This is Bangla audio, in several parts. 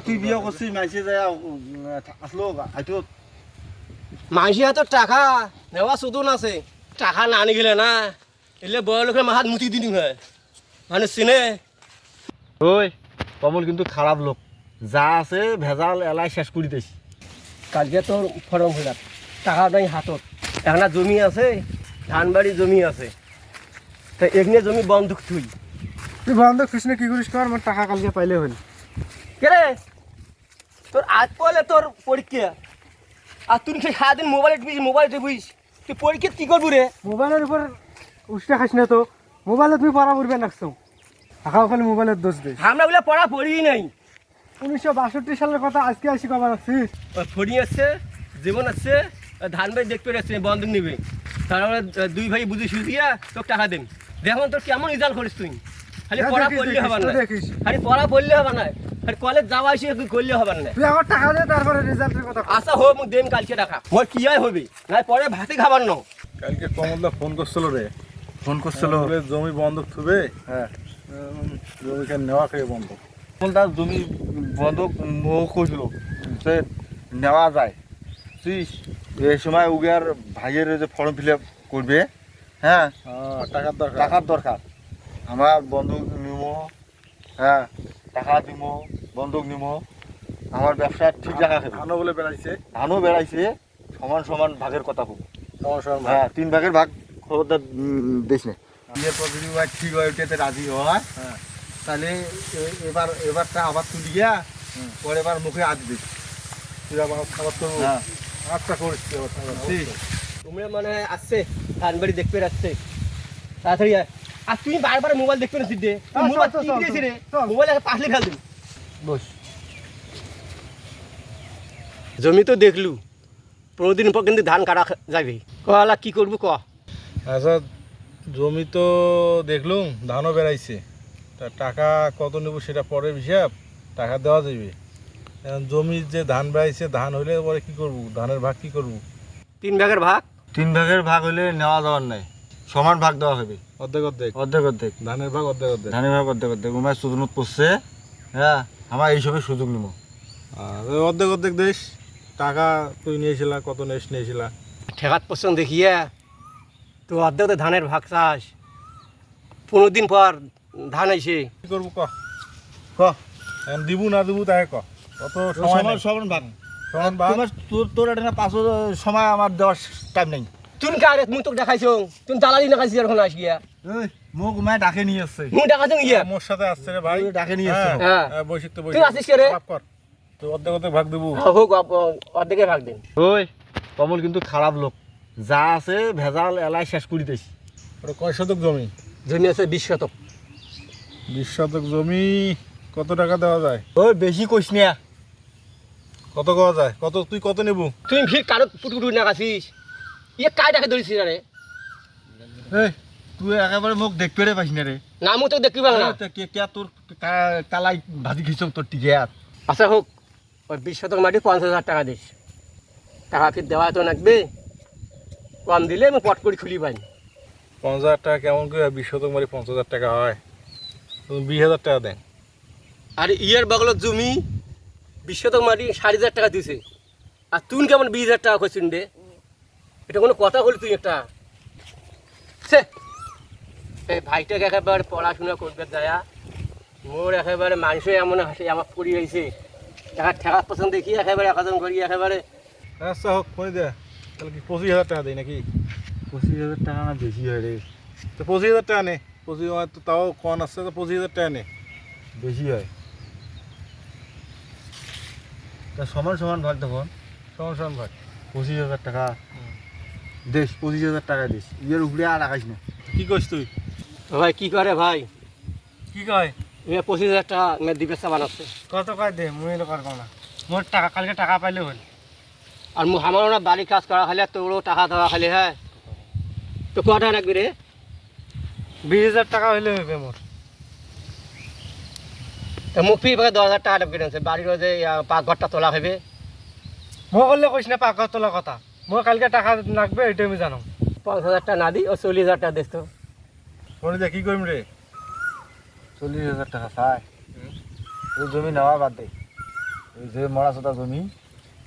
তুই বিয়ে করছিস মাইসে যায় আসলো আইতো মাইসি হাতত টাকা নেওয়া সুদন আছে টাকা না আনি গেলে না এলে বড় লোকের মাথাত মুতি দিন হয় মানে চিনে ওই কমল কিন্তু খারাপ লোক যা আছে ভেজাল এলাই শেষ করে দিস কালকে তোর ফরম ফিল টাকা নাই হাতত একটা জমি আছে ধানবাড়ি জমি আছে তা এখানে জমি বন্ধক তুই তুই বন্ধক কৃষ্ণ কি করিস কর আমার টাকা কালকে পাইলে হল কে রে তোর আজ পড়লে তোর পরীক্ষা আর তুই সারাদিন মোবাইলে টিপিস তুই পরীক্ষা কি করবি রে মোবাইলের উপর উষ্টা খাস না তো মোবাইলে তুমি পড়া পড়বে নাকছো টাকা খালি মোবাইলের দোষ দিস আমরা ওগুলো পড়া পড়ি নাই 1962 সালের কথা আজকে আসি কবার আসছিস ফড়ি আসছে জীবন আসছে ধান ভাই দেখতে আসছে বন্ধক নিবে তারপরে দুই ভাই বুঝি সুদিয়া তোকে টাকা দেন দেখুন তোর কেমন রেজাল্ট করিস তুই খালি পড়া পড়লে হবে না খালি পড়া পড়লে হবে না খালি কলেজ যাওয়া এসে তুই করলে হবে না তুই আমার টাকা দে তারপরে রেজাল্টের কথা আশা হোক মুখ দেন কালকে টাকা মোর কি হয় হবে না পরে ভাতে খাবার ন কালকে কমলদা ফোন করছিল রে ফোন করছিল বলে জমি বন্ধক থুবে হ্যাঁ জমিকে নেওয়া খেয়ে বন্ধক কমলদার জমি বন্ধক মুখ কইছিল সে নেওয়া যায় তুই এই সময় উগার ভাইয়ের যে ফর্ম ফিল আপ করবে হ্যাঁ টাকার দরকার টাকার দরকার আমার বন্ধক নিব হ্যাঁ টাকা দিব বন্ধক নিব আমার ব্যবসা ঠিক জায়গা খাবে ধানও বলে বেড়াইছে ধানও বেড়াইছে সমান সমান ভাগের কথা খুব সমস্যা হ্যাঁ 3 ভাগের ভাগ খবরদার দিস না বিয়ের পর যদি ভাই ঠিক হয় ওইটাতে রাজি হয় হ্যাঁ তাহলে এবারটা আবার তুই গিয়া পরে এবার মুখে আজ দিস তুই আবার খাবার তো হ্যাঁ আচ্ছা করিস তুই আবার টাকা ঠিক। তোমরা মানে আসছে ধানবাড়ি দেখতে আসছে তাড়াতাড়ি আয়। আর তুই বারবার মোবাইল দেখতে না দে মোবাইল চল, কি চল, দিয়েছি রে চল। মোবাইল পাশলে ফেল দিবি বস জমি তো দেখলু 15 দিন পর কিন্তু ধান কাটা যাবে কলা কি করবো ক আচ্ছা জমি তো দেখলুম ধানও বেড়াইছে তা টাকা কত নেব সেটা পরের হিসাব টাকা দেওয়া যাবে এখন জমির যে ধান বেড়াইছে ধান হইলে পরে কি করব ধানের ভাগ কি করব 3 ভাগের ভাগ 3 ভাগের ভাগ হলে নেওয়া যাওয়ার নাই সমান ভাগ দেওয়া হবে অর্ধেক অর্ধেক অর্ধেক অর্ধেক ধানের ভাগ অর্ধেক অর্ধেক ধানের ভাগ অর্ধেক অর্ধেক উমায় সুজনত পড়ছে হ্যাঁ আমার এইসবের সুযোগ নিব আর অর্ধেক অর্ধেক দেশ টাকা তুই নিয়েছিলা কত নিয়েছিলা ঠেকাত পছন্দ দেখিয়া তো অর্ধেক ধানের ভাগ চাস 15 দিন পর ধান আইছে কি করবো ক ক এখন দিব না দিব তাই ক অত সময় নাই। সমান ভাগ সমান ভাগ তোমার তোর এটা না পাঁচশো সময় আমার দেওয়ার টাইম নেই তুই কারে মুই তোকে দেখাইছো তুই দালালি না খাইছিস এখন আসিয়া মোক উমায় ডাকে নিয়ে আসছে মুই দেখাইছো ইয়া মোর সাথে আসছে রে ভাই ডাকে নিয়ে আসছে হ্যাঁ। বৈশিক তো তুই আসিস কে রে? মাফ কর তুই অর্ধেক অর্ধেক ভাগ দেবো হোক অর্ধেকের ভাগ দিন ওই কমল কিন্তু খারাপ লোক যা আছে ভেজাল এলাই শেষ করে দিস ওটা কয় শতক জমি জমি আছে 20 শতক 20 শতক জমি কত টাকা দেওয়া যায় ওই বেশি কইস না কত পাওয়া যায় কত তুই কত নেবো তুই ভিড় কারো পুটুকুটু না খাসিস ইয়ে কায় টাকা ধরিস রে এই তুই একেবারে মোক দেখতে রে পাইস না রে না মুই তো দেখবি না কে তোর কালাই ভাজি খেয়েছ তোর টিকে আর আচ্ছা হোক ওই 20 শতক মাটি 50,000 টাকা দিস টাকা ফির দেওয়া তো লাগবে কম দিলে আমি পট করে খুলি পাই 50,000 টাকা কেমন করে 20 শতক মারি 50,000 টাকা হয় তুমি 20,000 টাকা দেন আর ইয়ের বগলত জমি 20 শতক মাটি 4,500 টাকা দিছে আর তুই কেমন 20,000 টাকা কইছিস রে এটা কোনো কথা বলি তুই একটা সে এই ভাইটাকে একেবারে পড়াশোনা করবে যায়া মোর একেবারে মানুষ এমন হাসি আমার পড়ি রয়েছে টাকা ঠেকা পছন্দ দেখি একেবারে একাজন করি একেবারে আচ্ছা হোক করে দে তাহলে কি 25,000 টাকা দেই নাকি 25,000 টাকা না বেশি হয় রে তো 25,000 টাকা নে 25,000 তো তাও কম আসছে তো 25,000 টাকা নে বেশি হয় তা সমান সমান ভাগ তখন সমস্যা ভাই 25,000 টাকা দেশ 25,000 টাকা দিস ইয়ের উপরে আর রাখাইস না কি কইস তুই ভাই কি করে ভাই কি কয় এ 25,000 টাকা মেয়ে দিবে চা বানাচ্ছে কত কয় দে মুই করবো না মোর টাকা কালকে টাকা পাইলে হল আর আমারও না বাড়ি কাজ করা খালি তোরও টাকা দেওয়া খালি হ্যাঁ তো কটা রাখবি রে 20,000 টাকা হইলে হবে মোর তা মুখ ফির 10,000 টাকা রাখবি না বাড়ির যে পাকঘরটা তোলা হবে মই করলে কইস না পাকা তোলা কথা মোর কালকে টাকা লাগবে এটা আমি জানো 5,000 টাকা না দিই ও 40,000 টাকা দিস তো করে দে কি করিম রে 40,000 টাকা চাই ওই জমি নেওয়া বাদ দে ওই যে মরাচোদা জমি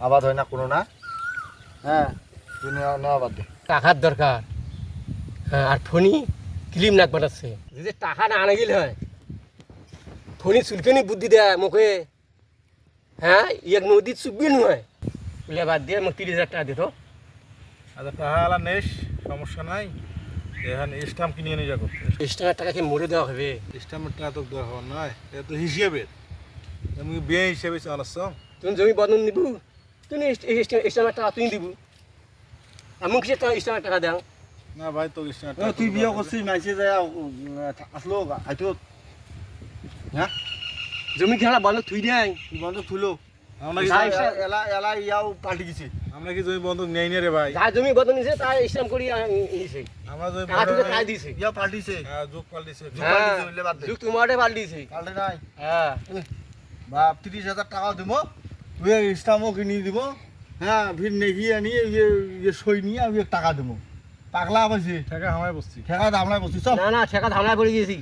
আবাদ হয় না কোনো না, হ্যাঁ তুই নেওয়া বাদ দে। টাকার দরকার, হ্যাঁ। আর ফোনই ক্লিম নাক বানাচ্ছে, যদি টাকা না আনা গেলে হয় ফোনই চুলকেনি বুদ্ধি দেয় মুখে, হ্যাঁ এক নদীর চুপবি নয় বলে বাদ দিয়ে মোক 30,000 টাকা দিত। আচ্ছা টাকা আলা নেস, সমস্যা নাই, এখানে স্টাম্প কিনে নিয়ে যা করতে। স্টামের টাকা কি মরে দেওয়া হবে? স্টাম্পের টাকা তো দেওয়া হওয়ার নয়, এটা তো হিসেবের, এমনি বিয়ে হিসেবে চালাচ্ছ। তুমি জমি বদন নিব, তুমি স্টামের টাকা তুই দিব, আমি কিসে তোমার স্টামের টাকা দেও? না ভাই তো স্টাম্প তুই বিয়ে করছিস মাইসে যায় আসলো আইতো, হ্যাঁ জমি খেলা বন্ধ তুই দেয়, তুই বন্ধ তুলো আমরা কি এলা এলা ইয়াও পাল্টি গেছি। আমরা কি জমি বন্ধক নেই না রে ভাই? যা জমি বদন নিছে তার স্টাম করি নিছে, আমরা জমি টাকা তুই তাই দিছে। ইয়া পাল্টিছে, যোগ পাল্টিছে। যুগ তোমারে পাল্টিছে, পাল্টে নাই হ্যাঁ। বাপ 30,000 টাকা দিব, তুই স্টামও কিনে দিব, হ্যাঁ ভিড় নেগিয়ে আনি সই নিয়ে আমি টাকা দেবো। পাগলা পাইছি টাকা আমায় বসছি। ঠেকা দামলাই বসছি সব। না না ঠেকা ধামলা করে গেছি,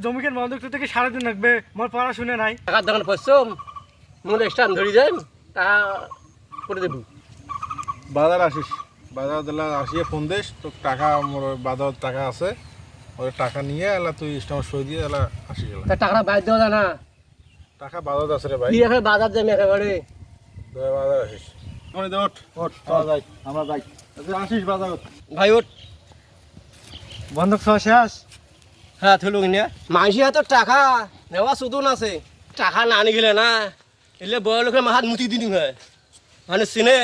জমিকের বন্ধক থেকে সারাদিন রাখবে, মোর পড়াশুনে নাই। টাকার দোকান পড়ছো মোর স্টাম ধরি যাই টাকা করে দেবো। বাজার আসিস, বাজার দিলা আসিয়ে ফোন দিস, তো টাকা মোর বাজার টাকা আছে, ওই টাকা নিয়ে এলা তুই স্টাম্প সই দিয়ে এলা আসিস এলা। তা টাকাটা বাইর দেওয়া যায় না, টাকা বাজার আছে রে ভাই, কি এখন বাজার যাবি একেবারে? বাজার আসিস। মনে দে ওঠ, ওঠ চল যাই, আমরা যাই, তুই আসিস বাজার। ভাই ওঠ, বন্ধক সহ শেষ। হ্যাঁ থলুক নিয়ে মাইসি হাতের টাকা নেওয়া সুদন আছে, টাকা না আনি গেলে না এলে বড় লোকের মাহাত মুতি দিন হয় মানে চিনে